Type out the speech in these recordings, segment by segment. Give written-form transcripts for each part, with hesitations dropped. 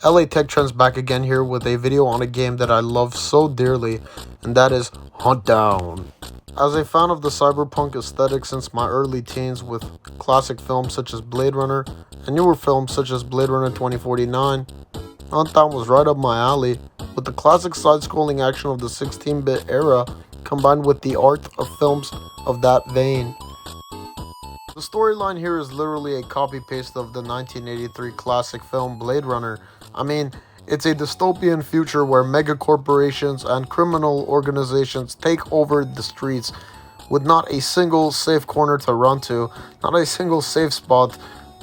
LA Tech Trends back again here with a video on a game that I love so dearly, and that is Huntdown. As a fan of the cyberpunk aesthetic since my early teens with classic films such as Blade Runner and newer films such as Blade Runner 2049, Huntdown was right up my alley, with the classic side-scrolling action of the 16-bit era combined with the art of films of that vein. The storyline here is literally a copy-paste of the 1983 classic film Blade Runner. I mean, it's a dystopian future where megacorporations and criminal organizations take over the streets with not a single safe corner to run to, not a single safe spot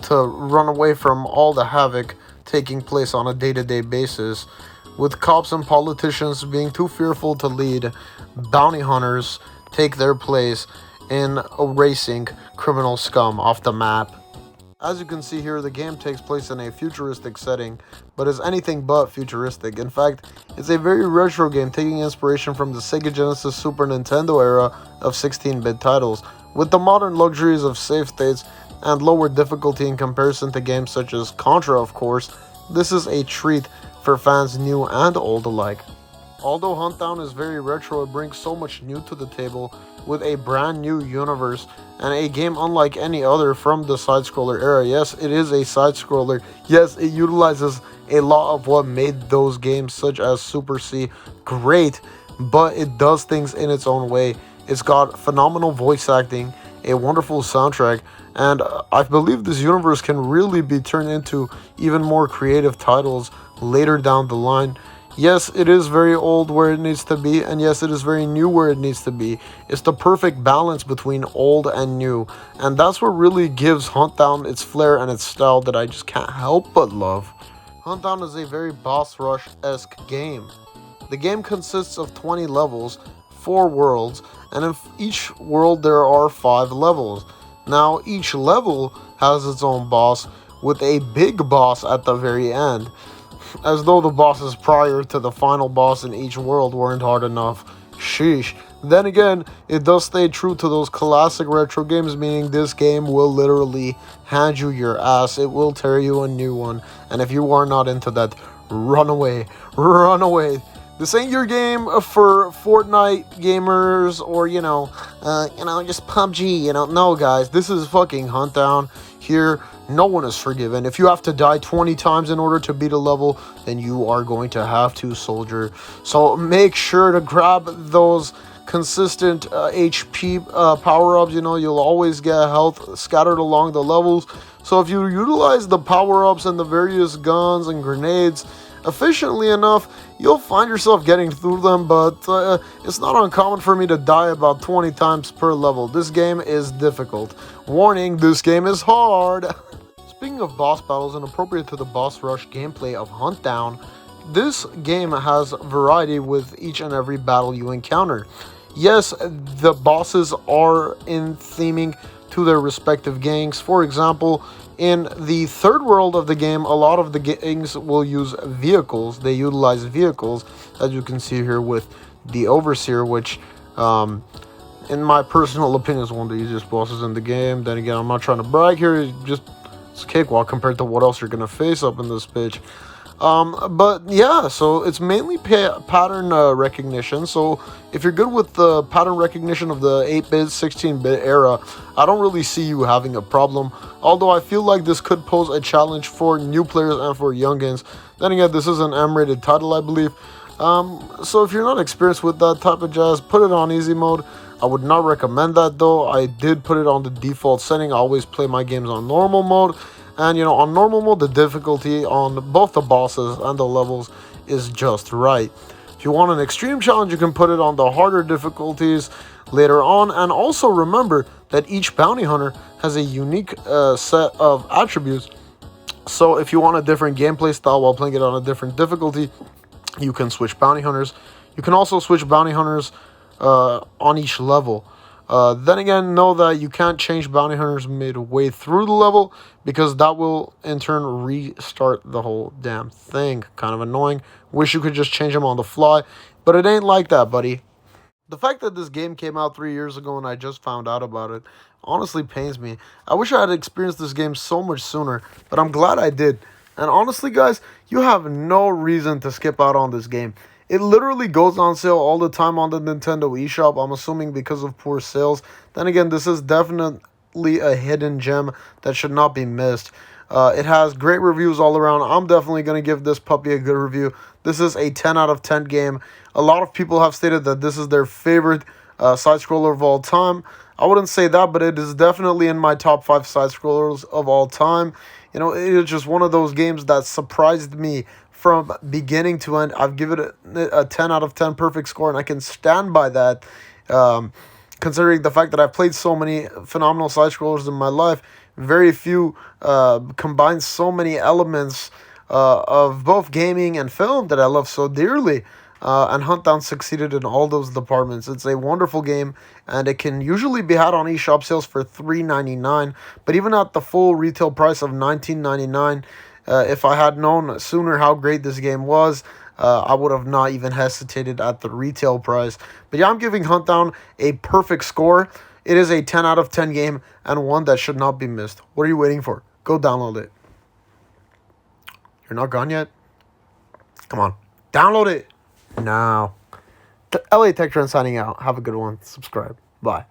to run away from all the havoc taking place on a day-to-day basis. With cops and politicians being too fearful to lead, bounty hunters take their place in erasing criminal scum off the map. As you can see here, the game takes place in a futuristic setting, but is anything but futuristic. In fact, it's a very retro game taking inspiration from the Sega Genesis Super Nintendo era of 16-bit titles, with the modern luxuries of save states and lower difficulty in comparison to games such as Contra, of course. This is a treat for fans new and old alike. Although Huntdown is very retro, it brings so much new to the table with a brand new universe and a game unlike any other from the side-scroller era. Yes, it is a side-scroller. Yes, it utilizes a lot of what made those games such as Super C great, but it does things in its own way. It's got phenomenal voice acting, a wonderful soundtrack, and I believe this universe can really be turned into even more creative titles later down the line. Yes, it is very old where it needs to be, and yes, it is very new where it needs to be. It's the perfect balance between old and new, and that's what really gives Huntdown its flair and its style that I just can't help but love. Huntdown is a very boss rush-esque game. The game consists of 20 levels, 4 worlds, and in each world there are 5 levels. Now, each level has its own boss, with a big boss at the very end, as though the bosses prior to the final boss in each world weren't hard enough. Sheesh. Then again, it does stay true to those classic retro games, meaning this game will literally hand you your ass. It will tear you a new one. And if you are not into that, run away. Run away. This ain't your game for Fortnite gamers or, just PUBG, No, guys, this is fucking Huntdown. Here, no one is forgiven. If you have to die 20 times in order to beat a level, then you are going to have to, soldier. So make sure to grab those consistent HP power-ups. You'll always get health scattered along the levels. So if you utilize the power-ups and the various guns and grenades efficiently enough, you'll find yourself getting through them, but it's not uncommon for me to die about 20 times per level. This game is difficult. Warning, this game is hard. Speaking of boss battles and appropriate to the boss rush gameplay of Huntdown, this game has variety with each and every battle you encounter. Yes, the bosses are in theming to their respective gangs. For example, in the third world of the game, a lot of the gangs will use vehicles. They utilize vehicles, as you can see here with the Overseer, which, in my personal opinion, is one of the easiest bosses in the game. Then again, I'm not trying to brag here. It's a cakewalk compared to what else you're going to face up in this bitch. But yeah, so it's mainly pattern recognition. So if you're good with the pattern recognition of the 8-bit, 16-bit era, I don't really see you having a problem. Although I feel like this could pose a challenge for new players and for youngins. Then again, this is an M-rated title, I believe. So if you're not experienced with that type of jazz, put it on easy mode. I would not recommend that though. I did put it on the default setting. I always play my games on normal mode. And, on normal mode, the difficulty on both the bosses and the levels is just right. If you want an extreme challenge, you can put it on the harder difficulties later on. And also remember that each bounty hunter has a unique set of attributes. So if you want a different gameplay style while playing it on a different difficulty, you can switch bounty hunters. You can also switch bounty hunters on each level. Then again, know that you can't change bounty hunters midway through the level because that will in turn restart the whole damn thing. Kind of annoying. Wish you could just change them on the fly, but it ain't like that, buddy. The fact that this game came out 3 years ago and I just found out about it honestly pains me. I wish I had experienced this game so much sooner, but I'm glad I did. And honestly, guys, you have no reason to skip out on this game. It literally goes on sale all the time on the Nintendo eShop, I'm assuming because of poor sales. Then again, this is definitely a hidden gem that should not be missed. It has great reviews all around. I'm definitely going to give this puppy a good review. This is a 10 out of 10 game. A lot of people have stated that this is their favorite side-scroller of all time. I wouldn't say that, but it is definitely in my top 5 side-scrollers of all time. You know, it is just one of those games that surprised me from beginning to end. I've given it a 10 out of 10 perfect score, and I can stand by that, considering the fact that I've played so many phenomenal side-scrollers in my life. Very few combine so many elements of both gaming and film that I love so dearly. And Huntdown succeeded in all those departments. It's a wonderful game, and it can usually be had on eShop sales for $3.99. But even at the full retail price of $19.99, if I had known sooner how great this game was, I would have not even hesitated at the retail price. But yeah, I'm giving Huntdown a perfect score. It is a 10 out of 10 game, and one that should not be missed. What are you waiting for? Go download it. You're not gone yet? Come on. Download it now. LA Tech Trend signing out. Have a good one. Subscribe. Bye.